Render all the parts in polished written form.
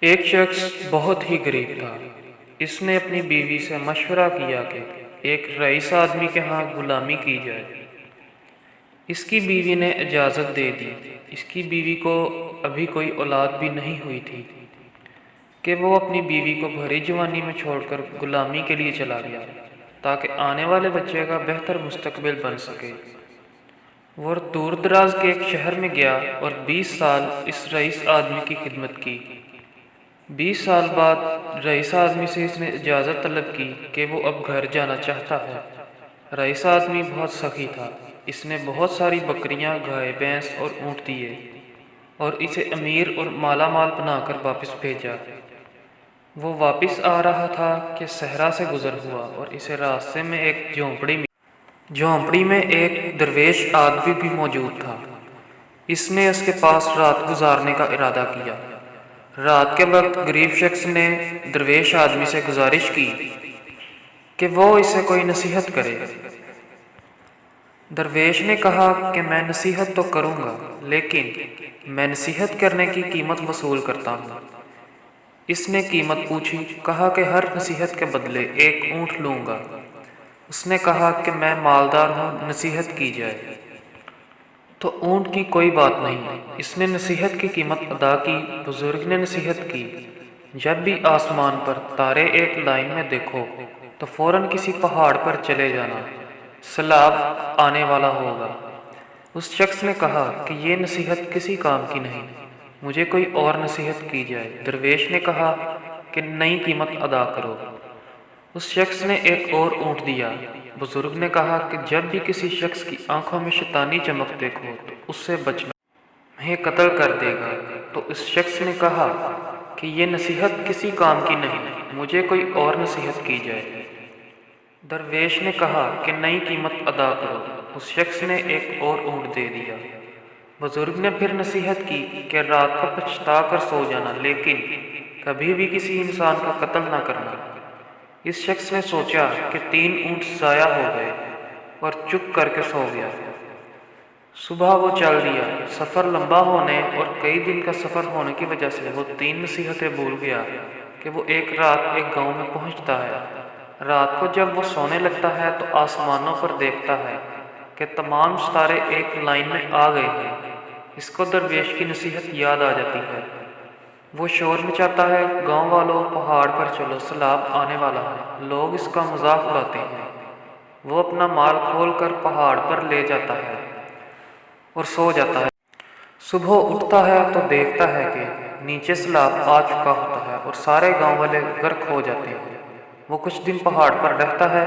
ایک شخص بہت ہی غریب تھا۔ اس نے اپنی بیوی سے مشورہ کیا کہ ایک رئیس آدمی کے ہاں غلامی کی جائے۔ اس کی بیوی نے اجازت دے دی۔ اس کی بیوی کو ابھی کوئی اولاد بھی نہیں ہوئی تھی کہ وہ اپنی بیوی کو بھری جوانی میں چھوڑ کر غلامی کے لیے چلا گیا تاکہ آنے والے بچے کا بہتر مستقبل بن سکے۔ وہ دور دراز کے ایک شہر میں گیا اور 20 سال اس رئیس آدمی کی خدمت کی۔ 20 سال بعد رئیس آدمی سے اس نے اجازت طلب کی کہ وہ اب گھر جانا چاہتا ہے۔ رئیس آدمی بہت سخی تھا۔ اس نے بہت ساری بکریاں، گائے، بھینس اور اونٹ دیے اور اسے امیر اور مالا مال بنا کر واپس بھیجا۔ وہ واپس آ رہا تھا کہ صحرا سے گزر ہوا اور اسے راستے میں ایک جھونپڑی میں ایک درویش آدمی بھی موجود تھا۔ اس نے اس کے پاس رات گزارنے کا ارادہ کیا۔ رات کے وقت غریب شخص نے درویش آدمی سے گزارش کی کہ وہ اسے کوئی نصیحت کرے۔ درویش نے کہا کہ میں نصیحت تو کروں گا، لیکن میں نصیحت کرنے کی قیمت وصول کرتا ہوں۔ اس نے قیمت پوچھی، کہا کہ ہر نصیحت کے بدلے ایک اونٹ لوں گا۔ اس نے کہا کہ میں مالدار ہوں، نصیحت کی جائے تو اونٹ کی کوئی بات نہیں۔ اس نے نصیحت کی قیمت ادا کی۔ بزرگ نے نصیحت کی، جب بھی آسمان پر تارے ایک لائن میں دیکھو تو فوراً کسی پہاڑ پر چلے جانا، سیلاب آنے والا ہوگا۔ اس شخص نے کہا کہ یہ نصیحت کسی کام کی نہیں، مجھے کوئی اور نصیحت کی جائے۔ درویش نے کہا کہ نئی قیمت ادا کرو۔ اس شخص نے ایک اور اونٹ دیا۔ بزرگ نے کہا کہ جب بھی کسی شخص کی آنکھوں میں شیطانی چمک دیکھو تو اس سے بچنا، میں قتل کر دے گا۔ تو اس شخص نے کہا کہ یہ نصیحت کسی کام کی نہیں، مجھے کوئی اور نصیحت کی جائے۔ درویش نے کہا کہ نئی قیمت ادا کرو۔ اس شخص نے ایک اور اونٹ دے دیا۔ بزرگ نے پھر نصیحت کی کہ رات کو پچھتا کر سو جانا، لیکن کبھی بھی کسی انسان کا قتل نہ کرنا۔ اس شخص نے سوچا کہ 3 اونٹ ضائع ہو گئے اور چپ کر کے سو گیا۔ صبح وہ چل دیا۔ سفر لمبا ہونے اور کئی دن کا سفر ہونے کی وجہ سے وہ 3 نصیحتیں بھول گیا کہ وہ ایک رات ایک گاؤں میں پہنچتا ہے۔ رات کو جب وہ سونے لگتا ہے تو آسمانوں پر دیکھتا ہے کہ تمام ستارے ایک لائن میں آ گئے ہیں۔ اس کو درویش کی نصیحت یاد آ جاتی ہے۔ وہ شور مچاتا ہے، گاؤں والوں پہاڑ پر چلو، سیلاب آنے والا ہے۔ لوگ اس کا مذاق اڑاتے ہیں۔ وہ اپنا مال کھول کر پہاڑ پر لے جاتا ہے اور سو جاتا ہے۔ صبح اٹھتا ہے تو دیکھتا ہے کہ نیچے سیلاب آ چکا ہوتا ہے اور سارے گاؤں والے غرق ہو جاتے ہیں۔ وہ کچھ دن پہاڑ پر رہتا ہے۔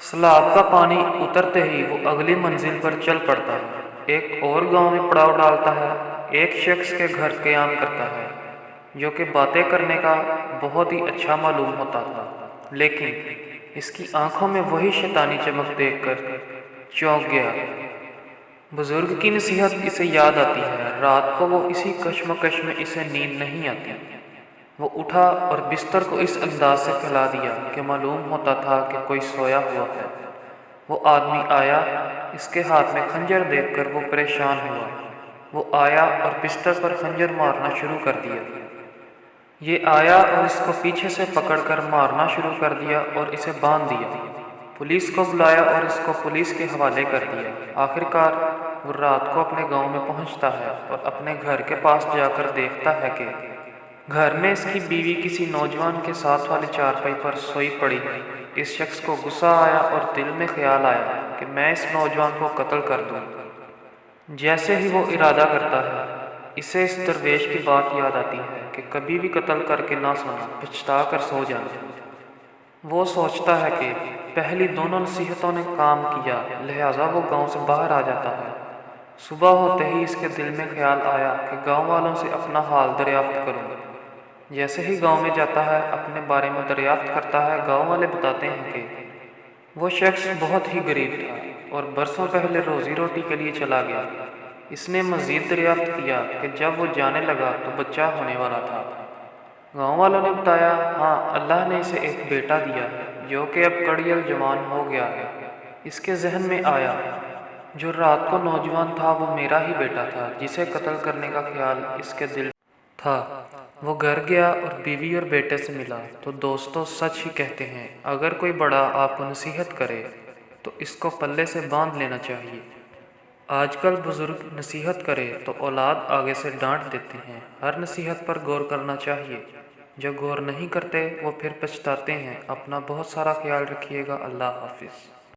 سیلاب کا پانی اترتے ہی وہ اگلی منزل پر چل پڑتا ہے۔ ایک اور گاؤں میں پڑاؤ ڈالتا ہے۔ ایک شخص کے گھر قیام کرتا ہے جو کہ باتیں کرنے کا بہت ہی اچھا معلوم ہوتا تھا، لیکن اس کی آنکھوں میں وہی شیطانی چمک دیکھ کر چونک گیا۔ بزرگ کی نصیحت اسے یاد آتی ہے۔ رات کو وہ اسی کشمکش میں اسے نیند نہیں آتی۔ وہ اٹھا اور بستر کو اس انداز سے پھیلا دیا کہ معلوم ہوتا تھا کہ کوئی سویا ہوا ہے۔ وہ آدمی آیا۔ اس کے ہاتھ میں خنجر دیکھ کر وہ پریشان ہوا۔ وہ آیا اور بستر پر خنجر مارنا شروع کر دیا۔ یہ آیا اور اس کو پیچھے سے پکڑ کر مارنا شروع کر دیا اور اسے باندھ دیا۔ پولیس کو بلایا اور اس کو پولیس کے حوالے کر دیا۔ آخرکار وہ رات کو اپنے گاؤں میں پہنچتا ہے اور اپنے گھر کے پاس جا کر دیکھتا ہے کہ گھر میں اس کی بیوی کسی نوجوان کے ساتھ والی چارپائی پر سوئی پڑی ہے۔ اس شخص کو غصہ آیا اور دل میں خیال آیا کہ میں اس نوجوان کو قتل کر دوں۔ جیسے ہی وہ ارادہ کرتا ہے، اسے اس درویش کی بات یاد آتی ہے کہ کبھی بھی قتل کر کے نہ سونا، پچھتا کر سو جانا۔ وہ سوچتا ہے کہ پہلی دونوں نصیحتوں نے کام کیا، لہٰذا وہ گاؤں سے باہر آ جاتا ہے۔ صبح ہوتے ہی اس کے دل میں خیال آیا کہ گاؤں والوں سے اپنا حال دریافت کروں۔ جیسے ہی گاؤں میں جاتا ہے، اپنے بارے میں دریافت کرتا ہے۔ گاؤں والے بتاتے ہیں کہ وہ شخص بہت ہی غریب تھا اور برسوں پہلے روزی روٹی کے لیے چلا گیا۔ اس نے مزید دریافت کیا کہ جب وہ جانے لگا تو بچہ ہونے والا تھا۔ گاؤں والوں نے بتایا، ہاں، اللہ نے اسے ایک بیٹا دیا ہے جو کہ اب کڑیل جوان ہو گیا ہے۔ اس کے ذہن میں آیا، جو رات کو نوجوان تھا وہ میرا ہی بیٹا تھا جسے قتل کرنے کا خیال اس کے دل میں تھا۔ وہ گھر گیا اور بیوی اور بیٹے سے ملا تو دوستوں سچ ہی کہتے ہیں، اگر کوئی بڑا آپ کو نصیحت کرے تو اس کو پلے سے باندھ لینا چاہیے۔ آج کل بزرگ نصیحت کرے تو اولاد آگے سے ڈانٹ دیتے ہیں۔ ہر نصیحت پر غور کرنا چاہیے، جو غور نہیں کرتے وہ پھر پچھتاتے ہیں۔ اپنا بہت سارا خیال رکھیے گا۔ اللہ حافظ۔